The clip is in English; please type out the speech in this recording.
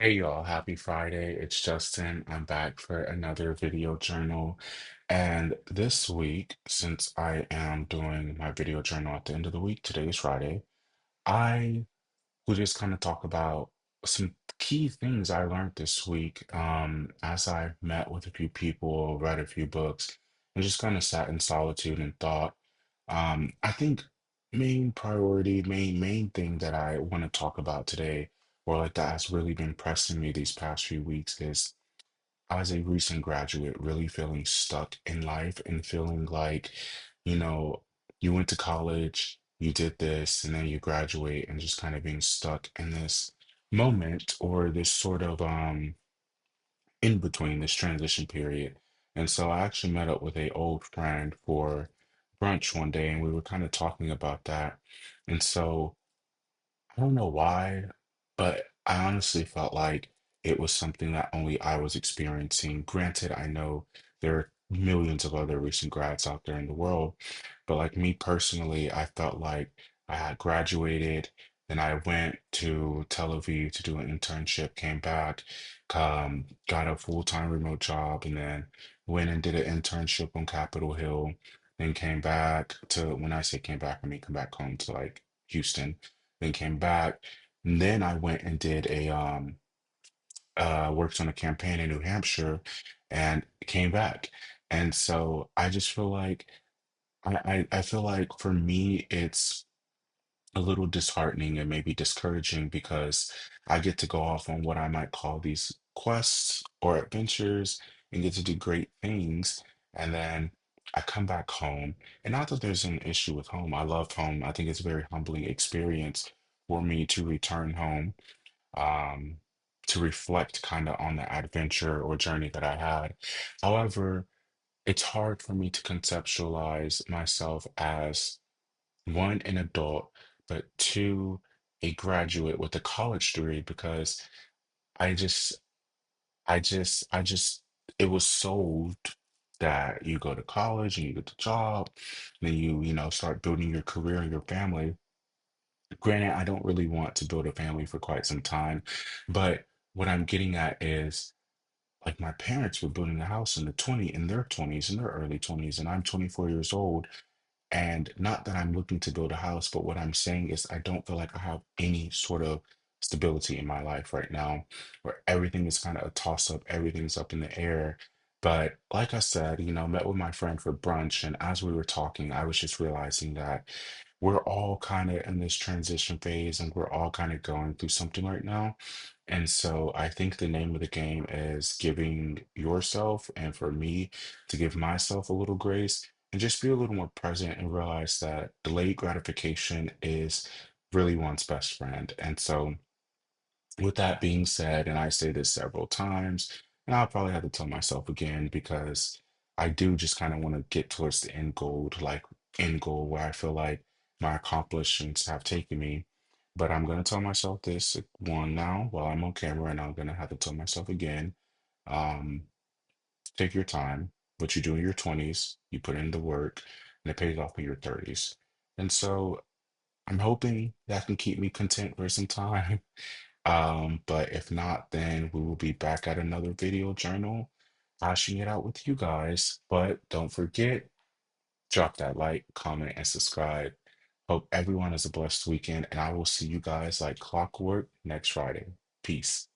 Hey y'all, happy Friday. It's Justin. I'm back for another video journal. And this week, since I am doing my video journal at the end of the week, today is Friday, I will just kind of talk about some key things I learned this week as I met with a few people, read a few books, and just kind of sat in solitude and thought. I think main priority, main thing that I want to talk about today, or like that has really been pressing me these past few weeks is as a recent graduate, really feeling stuck in life and feeling like, you know, you went to college, you did this, and then you graduate and just kind of being stuck in this moment or this sort of in between this transition period. And so I actually met up with a old friend for brunch one day and we were kind of talking about that. And so I don't know why, but I honestly felt like it was something that only I was experiencing. Granted, I know there are millions of other recent grads out there in the world, but like me personally, I felt like I had graduated, then I went to Tel Aviv to do an internship, came back, got a full-time remote job, and then went and did an internship on Capitol Hill, then came back to, when I say came back, I mean come back home to like Houston, then came back. And then I went and did a worked on a campaign in New Hampshire and came back. And so I just feel like I feel like for me it's a little disheartening and maybe discouraging because I get to go off on what I might call these quests or adventures and get to do great things. And then I come back home. And not that there's an issue with home. I love home. I think it's a very humbling experience for me to return home, um, to reflect kind of on the adventure or journey that I had. However, it's hard for me to conceptualize myself as one, an adult, but two, a graduate with a college degree because I just, I just, it was sold that you go to college and you get the job, then you start building your career and your family. Granted, I don't really want to build a family for quite some time, but what I'm getting at is like my parents were building a house in their 20s, in their early 20s, and I'm 24 years old. And not that I'm looking to build a house, but what I'm saying is I don't feel like I have any sort of stability in my life right now, where everything is kind of a toss up, everything's up in the air. But like I said, met with my friend for brunch, and as we were talking, I was just realizing that we're all kind of in this transition phase and we're all kind of going through something right now. And so I think the name of the game is giving yourself, and for me, to give myself a little grace and just be a little more present and realize that delayed gratification is really one's best friend. And so, with that being said, and I say this several times, and I'll probably have to tell myself again because I do just kind of want to get towards the end goal, to like end goal where I feel like my accomplishments have taken me. But I'm going to tell myself this one now while I'm on camera, and I'm going to have to tell myself again. Um, Take your time. What you do in your 20s, you put in the work, and it pays off in your 30s. And so I'm hoping that can keep me content for some time. But if not, then we will be back at another video journal, hashing it out with you guys. But don't forget, drop that like, comment, and subscribe. Hope everyone has a blessed weekend, and I will see you guys like clockwork next Friday. Peace.